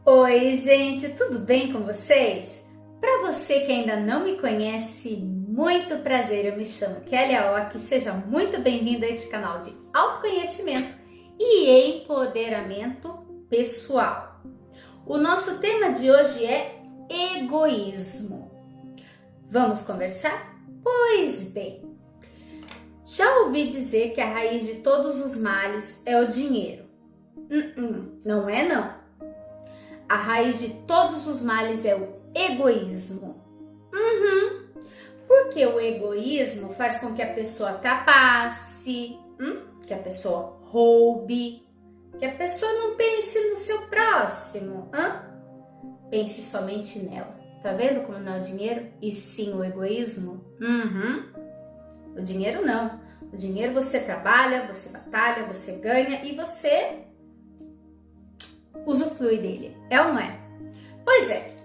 Oi, gente, tudo bem com vocês? Para você que ainda não me conhece, muito prazer, eu me chamo Kelly Aoki, seja muito bem-vindo a este canal de autoconhecimento e empoderamento pessoal. O nosso tema de hoje é egoísmo. Vamos conversar? Pois bem, já ouvi dizer que a raiz de todos os males é o dinheiro. Não é não. A raiz de todos os males é o egoísmo. Porque o egoísmo faz com que a pessoa trapace, que a pessoa roube, que a pessoa não pense no seu próximo. Pense somente nela. Tá vendo como não é o dinheiro? E sim o egoísmo? O dinheiro não. O dinheiro você trabalha, você batalha, você ganha e você usufrui dele, é ou não é? Pois é.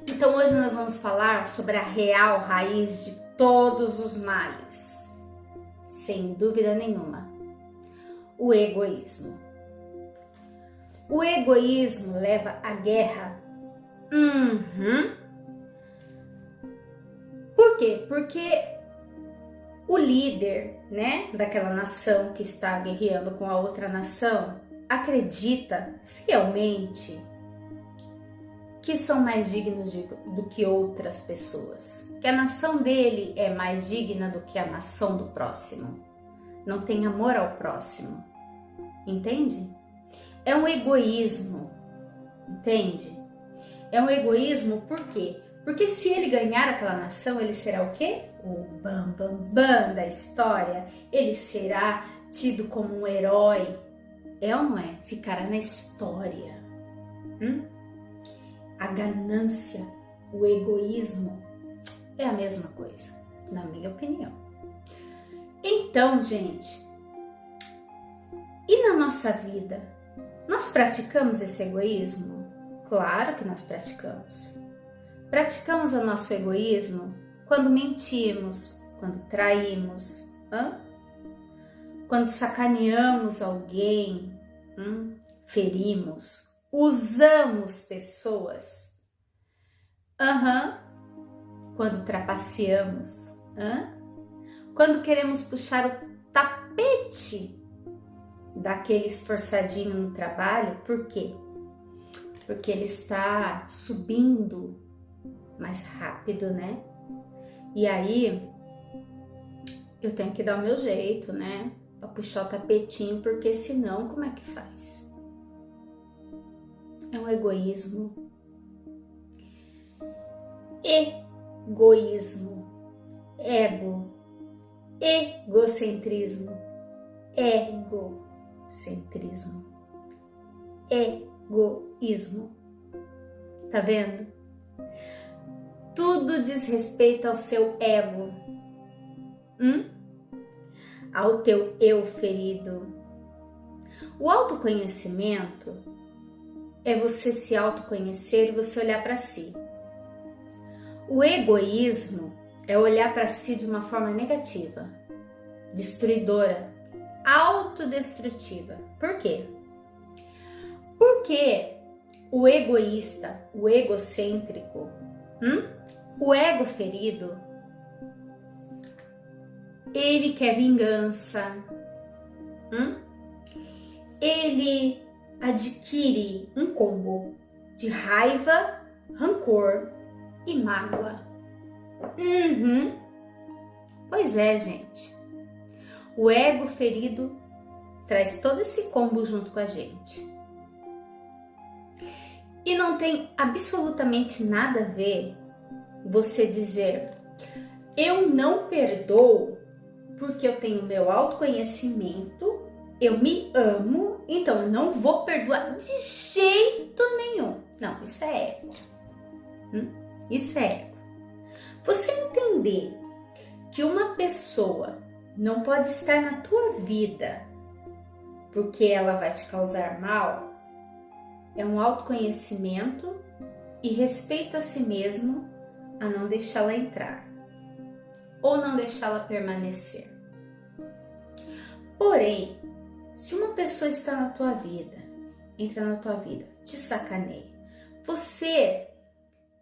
Então hoje nós vamos falar sobre a real raiz de todos os males. Sem dúvida nenhuma. O egoísmo. O egoísmo leva à guerra. Por quê? Porque o líder, daquela nação que está guerreando com a outra nação, acredita fielmente que são mais dignos do que outras pessoas, que a nação dele é mais digna do que a nação do próximo, não tem amor ao próximo, entende? É um egoísmo, entende? É um egoísmo por quê? Porque se ele ganhar aquela nação, ele será o quê? O bam da história, ele será tido como um herói. É ou não é? Ficará na história. A ganância, o egoísmo é a mesma coisa, na minha opinião. Então, gente, e na nossa vida, nós praticamos esse egoísmo? Claro que nós praticamos. Praticamos o nosso egoísmo quando mentimos, quando traímos, quando sacaneamos alguém, ferimos, usamos pessoas, quando trapaceamos, quando queremos puxar o tapete daquele esforçadinho no trabalho, por quê? Porque ele está subindo mais rápido, E aí eu tenho que dar o meu jeito, para puxar o tapetinho, porque senão como é que faz? É um egoísmo. Egoísmo. Ego. Egocentrismo. Egocentrismo. Egoísmo. Tá vendo? Tudo diz respeito ao seu ego. Ao teu eu ferido. O autoconhecimento é você se autoconhecer e você olhar para si. O egoísmo é olhar para si de uma forma negativa, destruidora, autodestrutiva. Por quê? Porque o egoísta, o egocêntrico, o ego ferido, ele quer vingança, ele adquire um combo de raiva, rancor e mágoa. Pois é, gente. O ego ferido traz todo esse combo junto com a gente. E não tem absolutamente nada a ver você dizer: eu não perdoo porque eu tenho meu autoconhecimento, eu me amo, então eu não vou perdoar de jeito nenhum. Não, isso é ego. Isso é ego. Você entender que uma pessoa não pode estar na tua vida porque ela vai te causar mal, é um autoconhecimento e respeito a si mesmo a não deixá-la entrar ou não deixá-la permanecer. Porém, se uma pessoa está na tua vida entra na tua vida, te sacaneia, você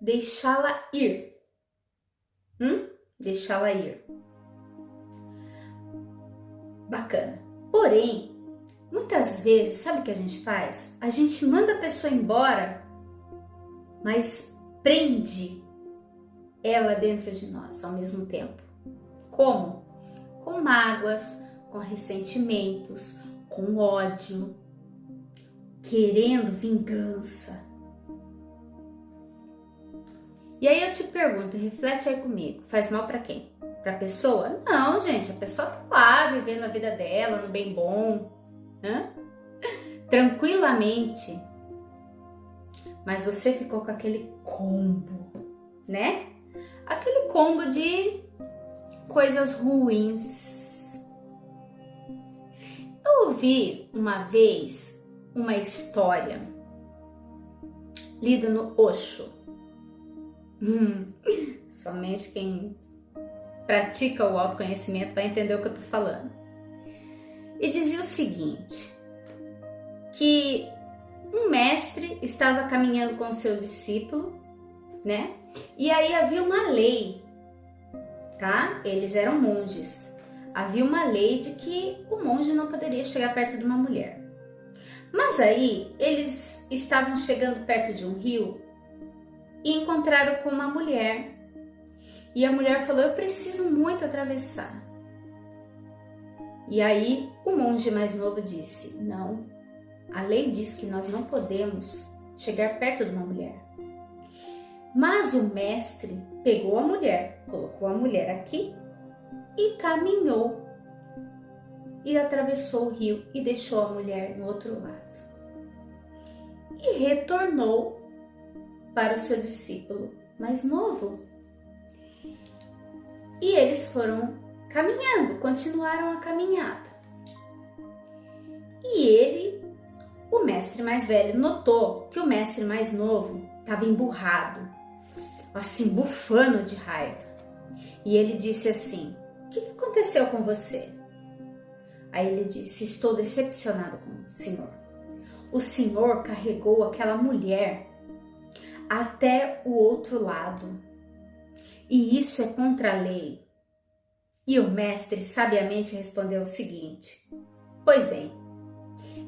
deixá-la ir, deixá-la ir, bacana. Porém, muitas vezes, sabe o que a gente faz? A gente manda a pessoa embora, mas prende ela dentro de nós ao mesmo tempo. Como? Com mágoas, com ressentimentos, com ódio, querendo vingança. E aí eu te pergunto, reflete aí comigo, faz mal pra quem? Pra pessoa? Não, gente, a pessoa tá lá vivendo a vida dela, no bem bom, tranquilamente. Mas você ficou com aquele combo, né? Aquele combo de coisas ruins. Eu ouvi uma vez uma história lida no Osho. Somente quem pratica o autoconhecimento vai entender o que eu tô falando. E dizia o seguinte, que um mestre estava caminhando com o seu discípulo, né? E aí havia uma lei, tá? Eles eram monges. Havia uma lei de que o monge não poderia chegar perto de uma mulher. Mas aí eles estavam chegando perto de um rio e encontraram com uma mulher. E a mulher falou, eu preciso muito atravessar. E aí o monge mais novo disse, não, a lei diz que nós não podemos chegar perto de uma mulher. Mas o mestre pegou a mulher, colocou a mulher aqui e caminhou. E atravessou o rio e deixou a mulher no outro lado. E retornou para o seu discípulo mais novo. E eles foram caminhando, continuaram a caminhada. E ele, o mestre mais velho, notou que o mestre mais novo estava emburrado, assim, bufando de raiva. E ele disse assim, o que aconteceu com você? Aí ele disse, estou decepcionado com o Senhor. O Senhor carregou aquela mulher até o outro lado. E isso é contra a lei. E o mestre sabiamente respondeu o seguinte, pois bem,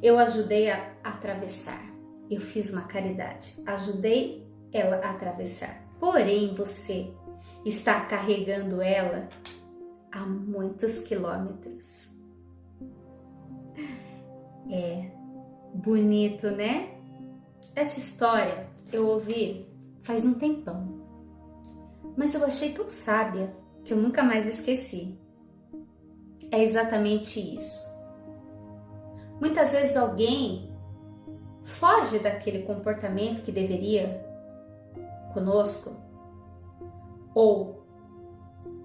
eu ajudei a atravessar. Eu fiz uma caridade, ajudei ela a atravessar. Porém, você está carregando ela a muitos quilômetros. É bonito, né? Essa história eu ouvi faz um tempão, mas eu achei tão sábia que eu nunca mais esqueci. É exatamente isso. Muitas vezes alguém foge daquele comportamento que deveria conosco, ou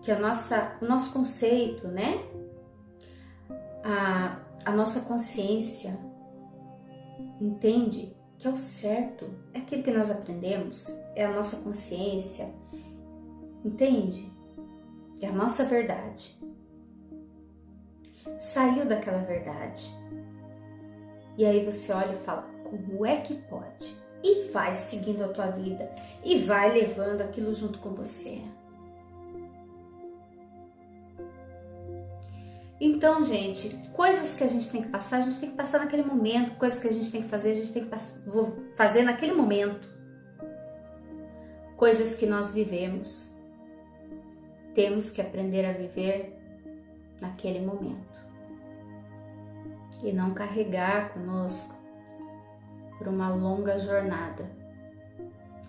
que o nosso conceito, né? A nossa consciência entende que é o certo, é aquilo que nós aprendemos, é a nossa consciência, entende? É a nossa verdade. Saiu daquela verdade. E aí você olha e fala, como é que pode? E vai seguindo a tua vida e vai levando aquilo junto com você. Então, gente, coisas que a gente tem que passar, a gente tem que passar naquele momento. Coisas que a gente tem que fazer, a gente tem que fazer naquele momento. Coisas que nós vivemos, temos que aprender a viver naquele momento. E não carregar conosco por uma longa jornada,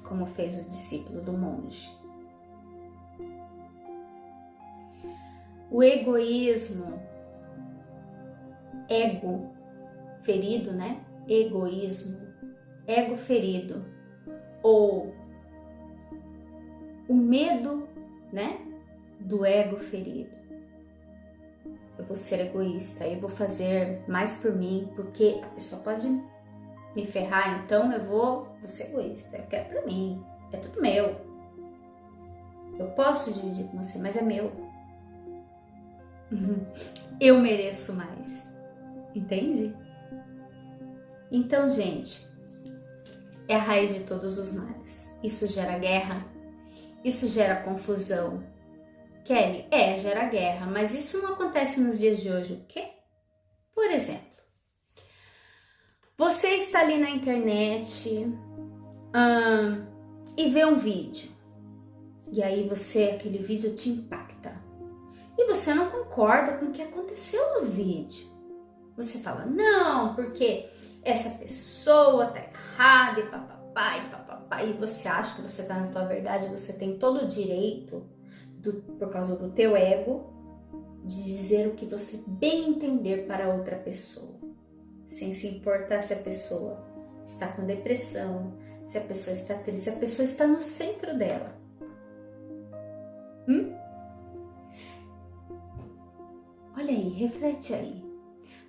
como fez o discípulo do monge. O egoísmo, ego ferido, né? Egoísmo, ego ferido, ou o medo, né? Do ego ferido. Eu vou ser egoísta, eu vou fazer mais por mim, porque a pessoa pode me ferrar, então eu vou ser egoísta, eu quero pra mim, é tudo meu. Eu posso dividir com você, mas é meu. Eu mereço mais, entende? Então, gente, é a raiz de todos os males. Isso gera guerra, isso gera confusão. Kelly, gera guerra, mas isso não acontece nos dias de hoje, o quê? Por exemplo, você está ali na internet e vê um vídeo. E aí aquele vídeo te impacta. E você não concorda com o que aconteceu no vídeo. Você fala, não, porque essa pessoa tá errada e papapá e papapá. E você acha que você tá na tua verdade, você tem todo o direito, por causa do teu ego, de dizer o que você bem entender para outra pessoa. Sem se importar se a pessoa está com depressão, se a pessoa está triste, se a pessoa está no centro dela. Olha aí, reflete aí.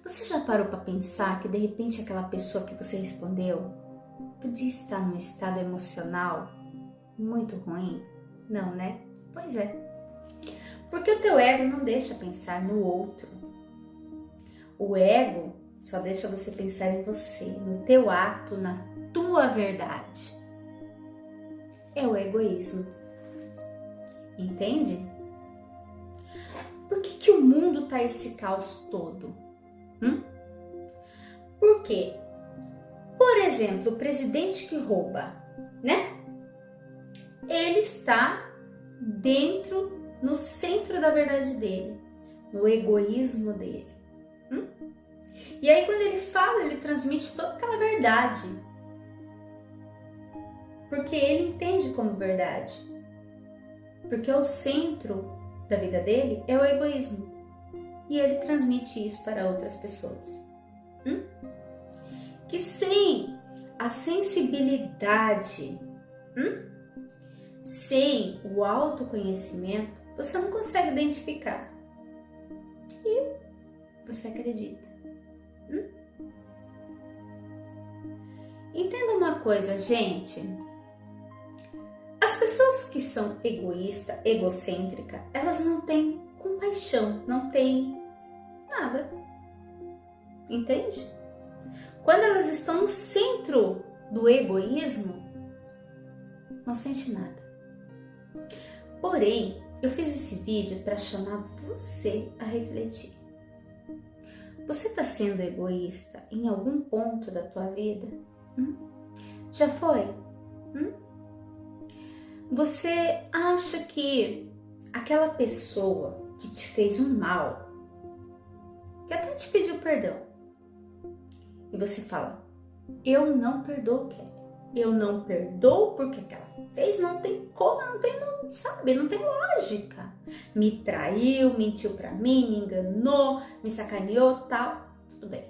Você já parou para pensar que de repente aquela pessoa que você respondeu podia estar num estado emocional muito ruim? Não, né? Pois é. Porque o teu ego não deixa pensar no outro. O ego só deixa você pensar em você, no teu ato, na tua verdade. É o egoísmo. Entende? Por que o mundo tá esse caos todo? Por quê? Por exemplo, o presidente que rouba, né? Ele está no centro da verdade dele, no egoísmo dele. E aí quando ele fala, ele transmite toda aquela verdade. Porque ele entende como verdade. Porque o centro da vida dele é o egoísmo. E ele transmite isso para outras pessoas. Que sem a sensibilidade, sem o autoconhecimento, você não consegue identificar. E você acredita. Entenda uma coisa, gente. As pessoas que são egoístas, egocêntricas, elas não têm compaixão, não têm nada. Entende? Quando elas estão no centro do egoísmo, não sente nada. Porém, eu fiz esse vídeo para chamar você a refletir. Você está sendo egoísta em algum ponto da tua vida? Já foi? Você acha que aquela pessoa que te fez um mal, que até te pediu perdão, e você fala, eu não perdoo, Kelly. Eu não perdoo porque o que ela fez não tem como, não tem lógica. Me traiu, mentiu pra mim, me enganou, me sacaneou, tal. Tudo bem.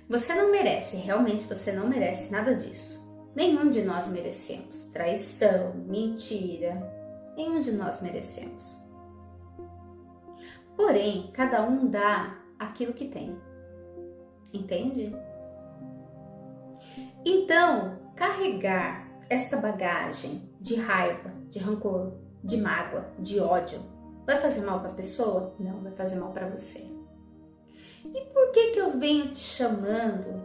Você não merece, realmente você não merece nada disso. Nenhum de nós merecemos traição, mentira. Nenhum de nós merecemos. Porém, cada um dá aquilo que tem. Entende? Então, carregar esta bagagem de raiva, de rancor, de mágoa, de ódio, vai fazer mal para a pessoa? Não, vai fazer mal para você. E por que eu venho te chamando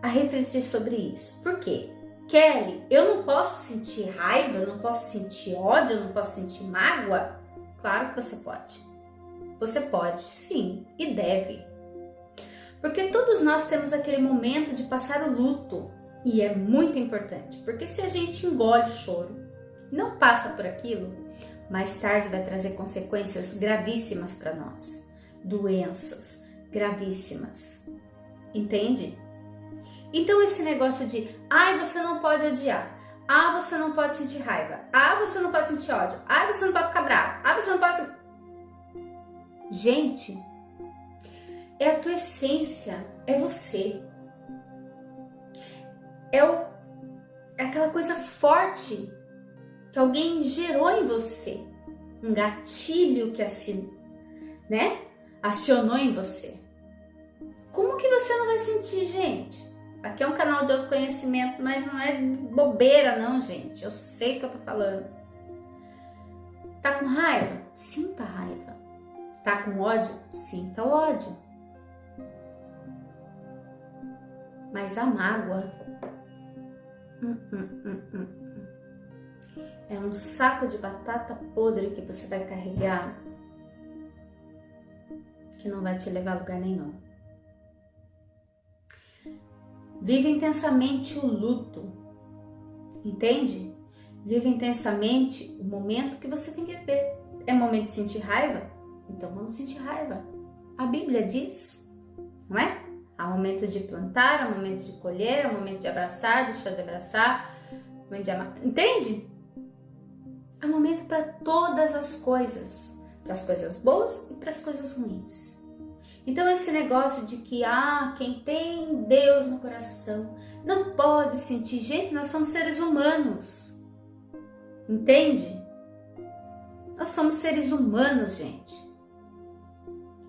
a refletir sobre isso? Por quê? Kelly, eu não posso sentir raiva, eu não posso sentir ódio, eu não posso sentir mágoa? Claro que você pode. Você pode, sim, e deve. Porque todos nós temos aquele momento de passar o luto. E é muito importante, porque se a gente engole o choro, não passa por aquilo, mais tarde vai trazer consequências gravíssimas para nós. Doenças gravíssimas. Entende? Então esse negócio de, você não pode odiar. Você não pode sentir raiva. Você não pode sentir ódio. Você não pode ficar bravo. Você não pode... Gente, é a tua essência, é você. É aquela coisa forte que alguém gerou em você. Um gatilho que acionou em você. Como que você não vai sentir, gente? Aqui é um canal de autoconhecimento, mas não é bobeira não, gente. Eu sei o que eu tô falando. Tá com raiva? Sinta a raiva. Tá com ódio? Sinta o ódio. Mas a mágoa é um saco de batata podre que você vai carregar, que não vai te levar a lugar nenhum. Vive intensamente o luto, entende? Vive intensamente o momento que você tem que viver. É momento de sentir raiva? Então vamos sentir raiva. A Bíblia diz, não é? Há momento de plantar, há momento de colher, há momento de abraçar, deixar de abraçar, momento de amar. Entende? Há momento para todas as coisas. Para as coisas boas e para as coisas ruins. Então esse negócio de que quem tem Deus no coração não pode sentir. Gente, nós somos seres humanos. Entende? Nós somos seres humanos, gente.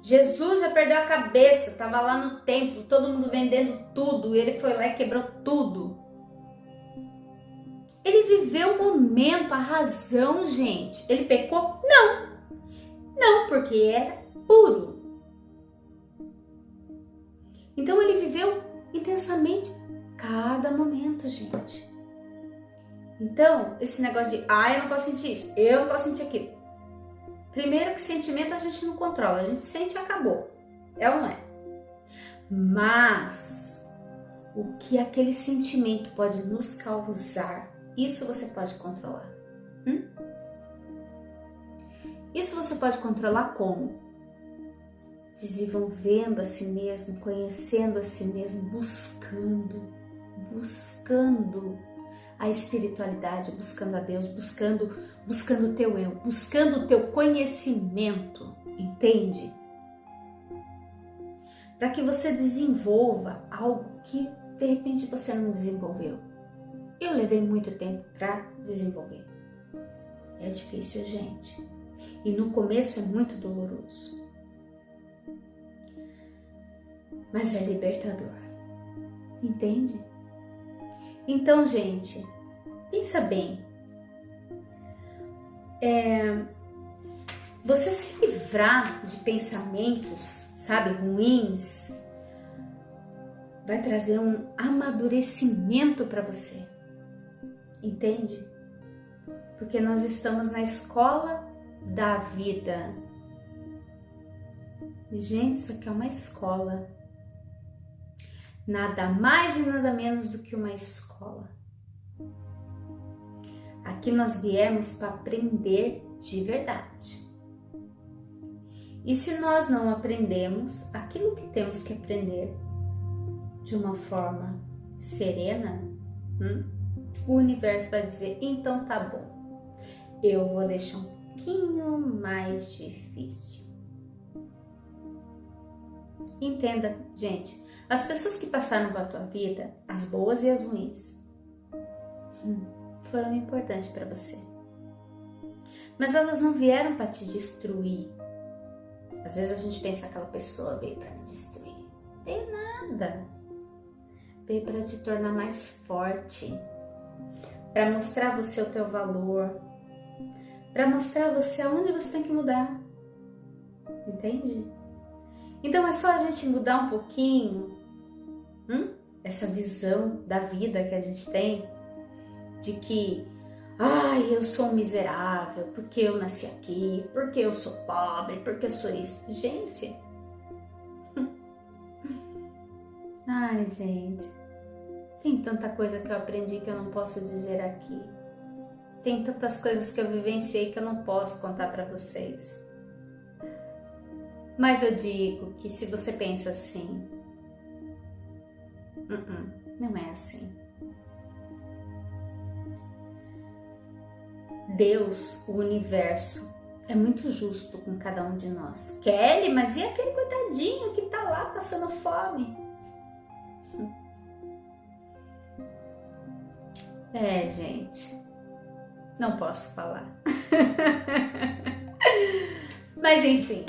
Jesus já perdeu a cabeça, estava lá no templo, todo mundo vendendo tudo, ele foi lá e quebrou tudo. Ele viveu o momento, a razão, gente. Ele pecou? Não, porque era puro. Então ele viveu intensamente cada momento, gente. Então, esse negócio de, eu não posso sentir isso, eu não posso sentir aquilo. Primeiro que sentimento a gente não controla, a gente sente e acabou. É ou não é? Mas, o que aquele sentimento pode nos causar, isso você pode controlar. Isso você pode controlar como? Desenvolvendo a si mesmo, conhecendo a si mesmo, buscando a espiritualidade, buscando a Deus, buscando o teu eu, buscando o teu conhecimento, entende? Para que você desenvolva algo que de repente você não desenvolveu. Eu levei muito tempo para desenvolver. É difícil, gente. E no começo é muito doloroso. Mas é libertador. Entende? Então, gente, pensa bem. Você se livrar de pensamentos, sabe, ruins, vai trazer um amadurecimento para você. Entende? Porque nós estamos na escola da vida. Gente, isso aqui é uma escola. Nada mais e nada menos do que uma escola. Aqui nós viemos para aprender de verdade. E se nós não aprendemos aquilo que temos que aprender de uma forma serena, o universo vai dizer, então tá bom, eu vou deixar um pouquinho mais difícil. Entenda, gente, as pessoas que passaram pela tua vida, as boas e as ruins, foram importantes para você. Mas elas não vieram para te destruir. Às vezes a gente pensa, aquela pessoa veio para me destruir. Veio nada. Veio para te tornar mais forte, para mostrar a você o teu valor, para mostrar a você aonde você tem que mudar. Entende? Então é só a gente mudar um pouquinho essa visão da vida que a gente tem, de que eu sou um miserável, porque eu nasci aqui, porque eu sou pobre, porque eu sou isso. Gente, gente, tem tanta coisa que eu aprendi que eu não posso dizer aqui. Tem tantas coisas que eu vivenciei que eu não posso contar para vocês. Mas eu digo que se você pensa assim, não é assim. Deus, o universo, é muito justo com cada um de nós. Kelly, mas e aquele coitadinho que tá lá passando fome? Gente, não posso falar. Mas enfim,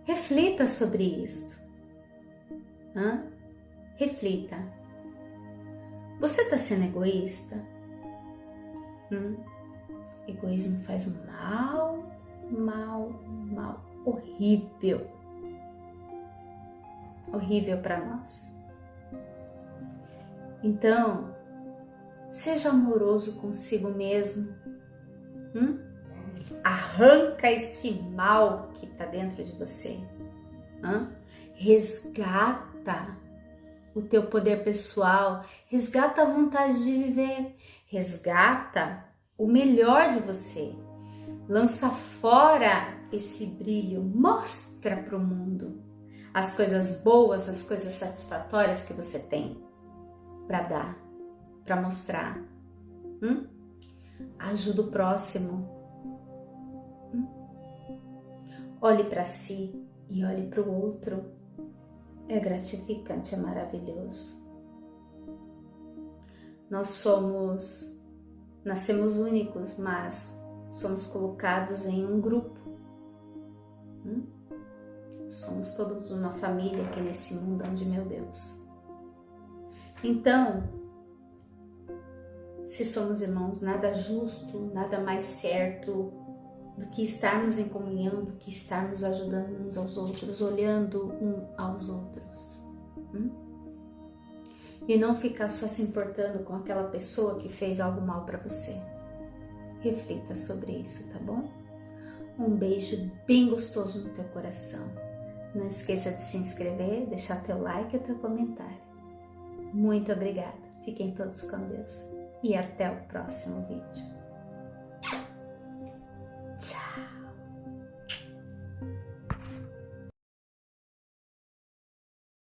reflita sobre isto. Reflita. Você tá sendo egoísta? Egoísmo faz um mal horrível. horrível para nós. Então, seja amoroso consigo mesmo. Arranca esse mal que está dentro de você. Resgata o teu poder pessoal, resgata a vontade de viver, resgata o melhor de você. Lança fora esse brilho, mostra para o mundo as coisas boas, as coisas satisfatórias que você tem para dar, para mostrar. Ajuda o próximo. Olhe para si e olhe para o outro. É gratificante, é maravilhoso. Nós nascemos únicos, mas somos colocados em um grupo. Somos todos uma família aqui nesse mundão de meu Deus. Então, se somos irmãos, nada justo, nada mais certo do que estarmos em comunhão, do que estarmos ajudando uns aos outros, olhando uns aos outros. E não ficar só se importando com aquela pessoa que fez algo mal para você. Reflita sobre isso, tá bom? Um beijo bem gostoso no teu coração. Não esqueça de se inscrever, deixar teu like e teu comentário. Muito obrigada. Fiquem todos com Deus. E até o próximo vídeo.